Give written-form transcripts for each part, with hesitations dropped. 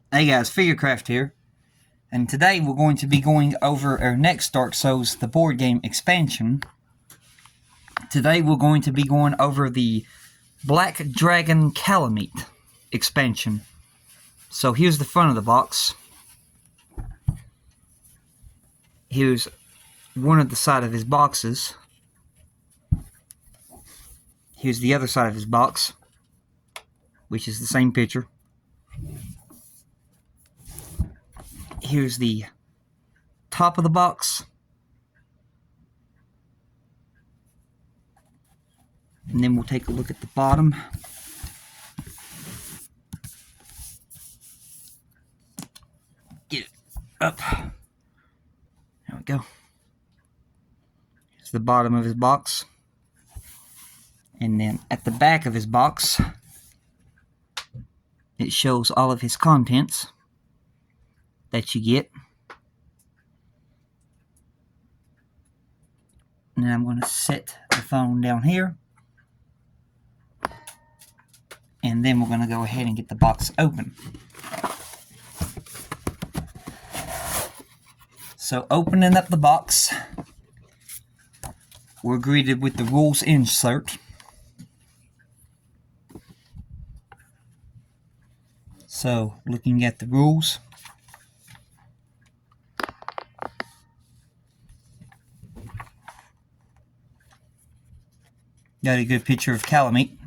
Hey guys, Figurecraft here, and today we're going to be going over our next Dark Souls, the board game expansion. Today we're going to be going over the Black Dragon Kalameet expansion. So here's the front of the box. Here's one of the side of his boxes. Here's the other side of his box, which is the same picture. Here's the top of the box. And then we'll take a look at the bottom. Get it up. There we go. Here's the bottom of his box. And then at the back of his box, it shows all of his contents that you get. And then I'm going to set the phone down here. And then we're going to go ahead and get the box open. So opening up the box, we're greeted with the rules insert. So looking at the rules, got a good picture of Kalameet.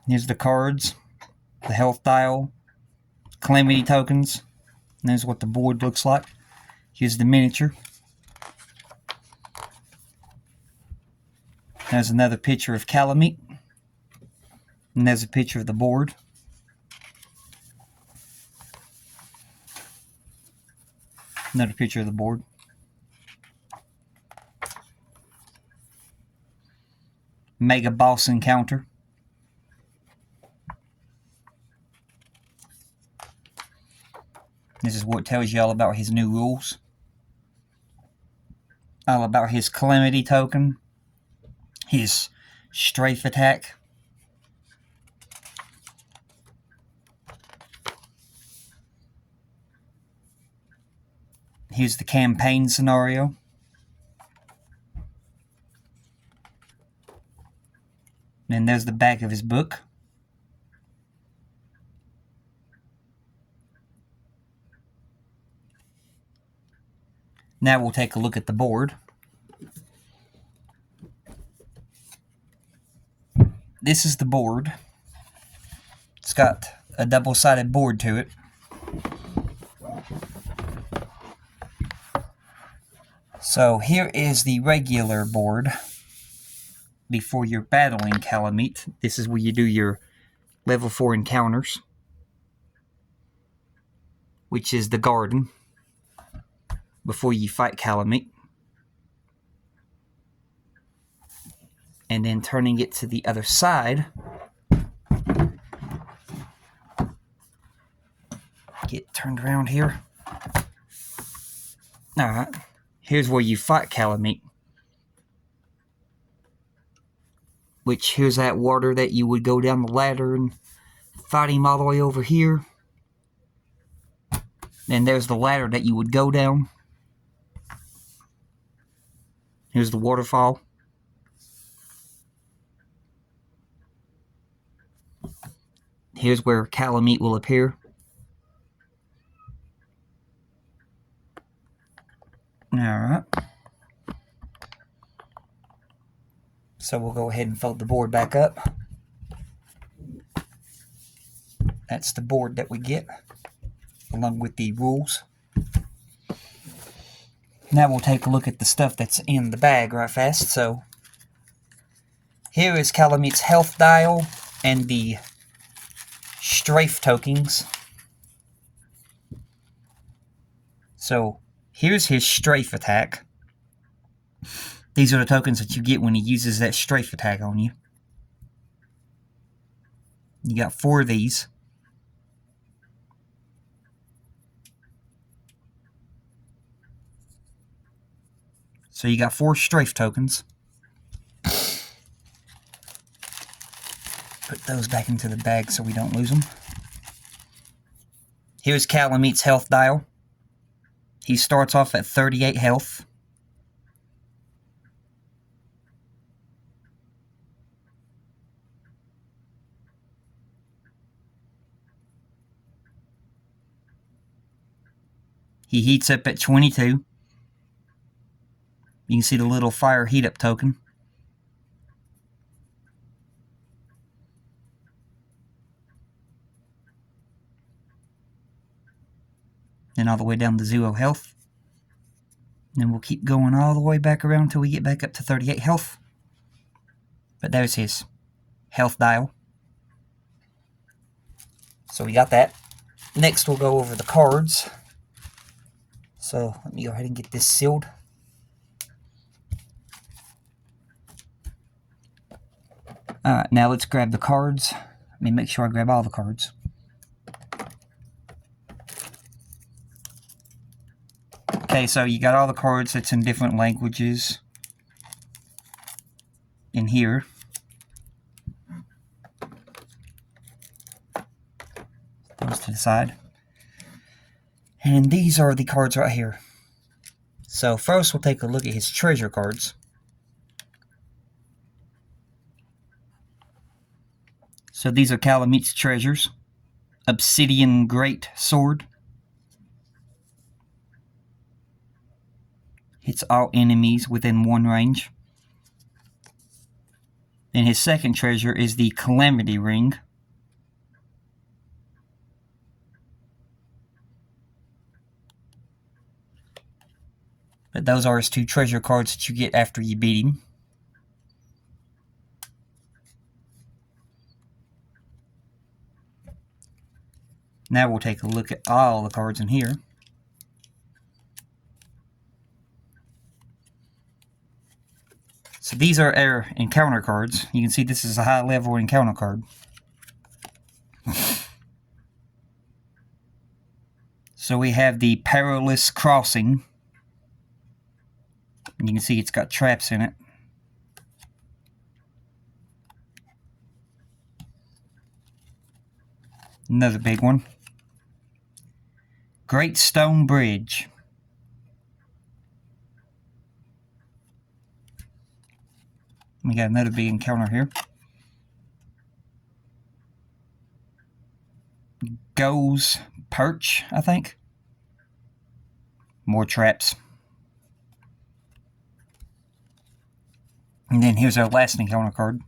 Here's the cards, the health dial, calamity tokens, and there's what the board looks like. Here's the miniature. There's another picture of Kalameet, and there's a picture of the board. Another picture of the board. Mega boss encounter. This is what tells you all about his new rules. All about his calamity token. His strafe attack. Here's the campaign scenario. And there's the back of his book. Now we'll take a look at the board. This is the board. It's got a double-sided board to it. So here is the regular board before you're battling Kalameet. This is where you do your level 4 encounters, which is the garden, before you fight Kalameet. And then turning it to the other side, get turned around here. Alright, here's where you fight Kalameet. Which, here's that water that you would go down the ladder and fight him all the way over here. And there's the ladder that you would go down. Here's the waterfall. Here's where Kalameet will appear. Alright. So we'll go ahead and fold the board back up. That's the board that we get, along with the rules. Now we'll take a look at the stuff that's in the bag right fast. So here is Kalameet's health dial and the strafe tokens. So here's his strafe attack. These are the tokens that you get when he uses that strafe attack on you. You got 4 of these. So you got 4 strafe tokens. put those back into the bag so we don't lose them. Here's Kalameet's health dial. He starts off at 38 health. He heats up at 22. You can see the little fire heat up token. Then all the way down to 0 health. And we'll keep going all the way back around until we get back up to 38 health. But there's his health dial. So we got that. Next we'll go over the cards. So let me go ahead and get this sealed. Alright, now let's grab the cards. Let me make sure I grab all the cards. Okay, so you got all the cards that's in different languages in here. Those to the side. And these are the cards right here. So first we'll take a look at his treasure cards. So these are Kalameet's treasures. Obsidian Great Sword. Hits all enemies within 1 range. Then his second treasure is the Calamity Ring. But those are his 2 treasure cards that you get after you beat him. Now we'll take a look at all the cards in here. So these are our encounter cards. You can see this is a high level encounter card. So we have the Perilous Crossing. And you can see it's got traps in it. Another big one. Great Stone Bridge. We got another big encounter here. Goes Perch, I think. More traps. And then here's our last encounter card.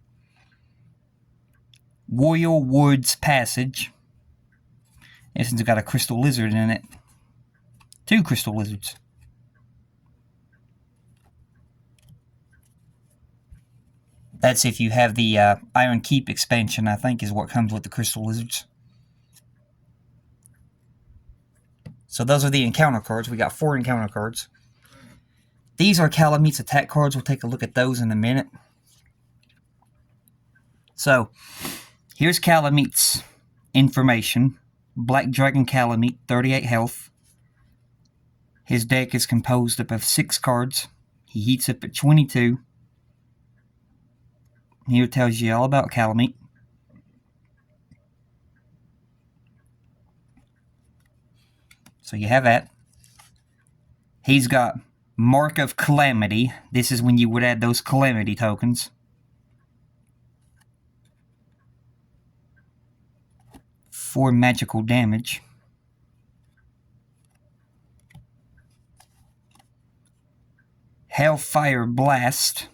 Royal Woods Passage. This one's got a crystal lizard in it. 2 crystal lizards. That's if you have the Iron Keep expansion, I think, is what comes with the crystal lizards. So those are the encounter cards. We got 4 encounter cards. These are Kalameet's attack cards. We'll take a look at those in a minute. So, here's Kalameet's information. Black Dragon Kalameet, 38 health. His deck is composed up of 6 cards. He heats up at 22. Here tells you all about Kalameet. So you have that. He's got Mark of Calamity. This is when you would add those Calamity tokens. For magical damage. Hellfire Blast.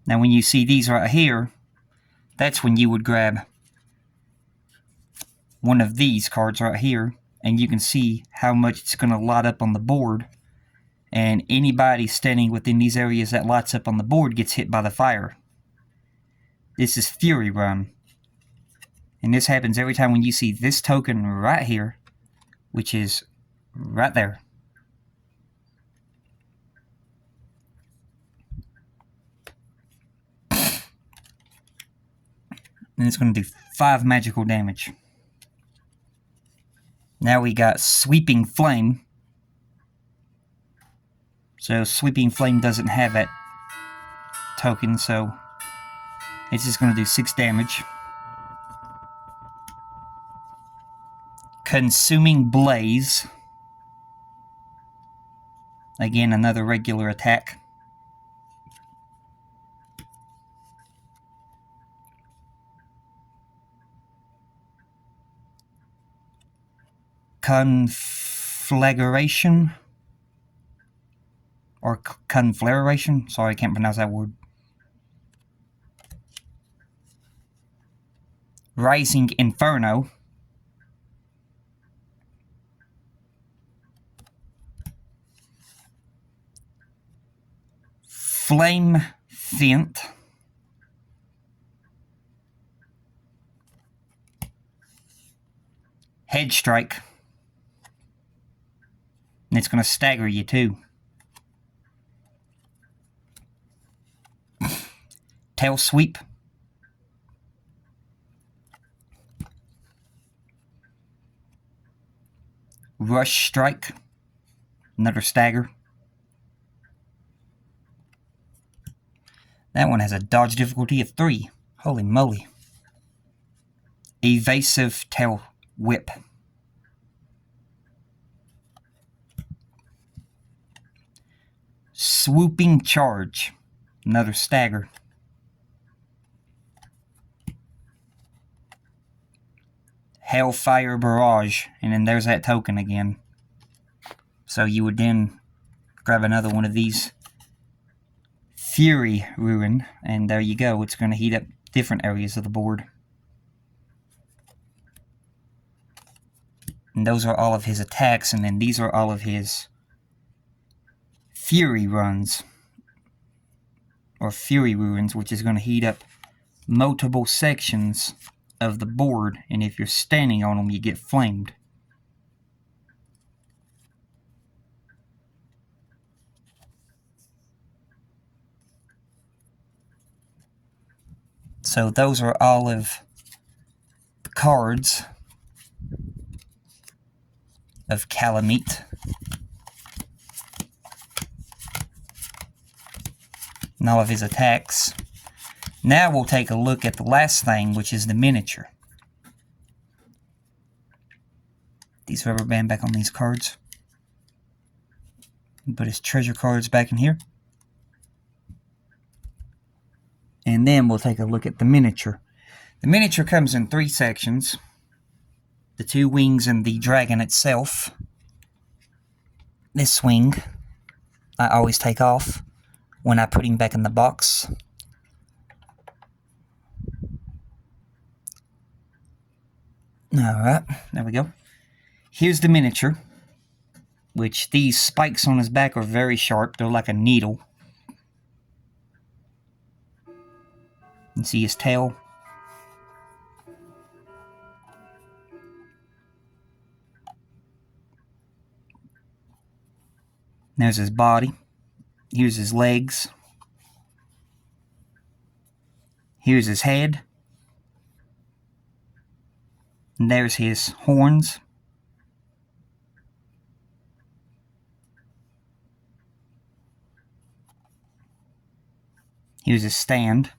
Now when you see these right here, that's when you would grab one of these cards right here, and you can see how much it's going to light up on the board. And anybody standing within these areas that lights up on the board gets hit by the fire. This is Fury Run. And this happens every time when you see this token right here, which is right there. And it's going to do 5 magical damage. Now we got Sweeping Flame. So Sweeping Flame doesn't have that token, so It's just going to do 6 damage. Consuming Blaze. Again, another regular attack. Conflagration. Or conflagration. Sorry, I can't pronounce that word. Rising Inferno. Flame Fiend. Head Strike. And it's going to stagger you too. Tail Sweep. Rush Strike. Another stagger. That one has a dodge difficulty of 3. Holy moly. Evasive Tail Whip. Swooping Charge. Another stagger. Hellfire Barrage. And then there's that token again. So you would then grab another one of these. Fury Ruin. And there you go. It's going to heat up different areas of the board. And those are all of his attacks. And then these are all of his Fury Runs. Or Fury Ruins, which is going to heat up multiple sections of the board, and if you're standing on them, you get flamed. So those are all of the cards of Kalameet. And all of his attacks. Now we'll take a look at the last thing, which is the miniature. These rubber band back on these cards. Put his treasure cards back in here. And then we'll take a look at the miniature. The miniature comes in 3 sections. The 2 wings and the dragon itself. This wing I always take off when I put him back in the box. Alright, there we go. Here's the miniature, which these spikes on his back are very sharp. They're like a needle. You can see his tail. There's his body. Here's his legs. Here's his head. And there's his horns. Here's his stand.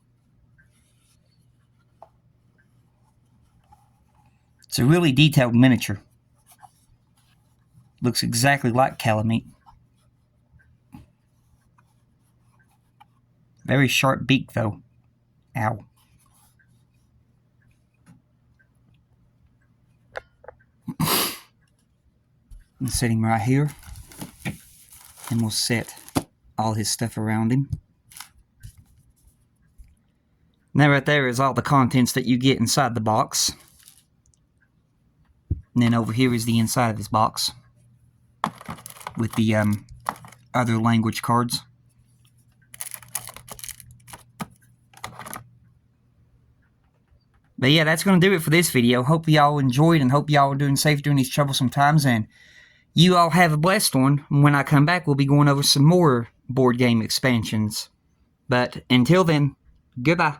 It's a really detailed miniature. Looks exactly like Kalameet. Very sharp beak though. Ow. I'm setting right here. And we'll set all his stuff around him. Now right there is all the contents that you get inside the box. And then over here is the inside of his box. With the other language cards. But yeah, that's going to do it for this video. Hope y'all enjoyed and hope y'all are doing safe during these troublesome times. And you all have a blessed one. When I come back, we'll be going over some more board game expansions. But until then, goodbye.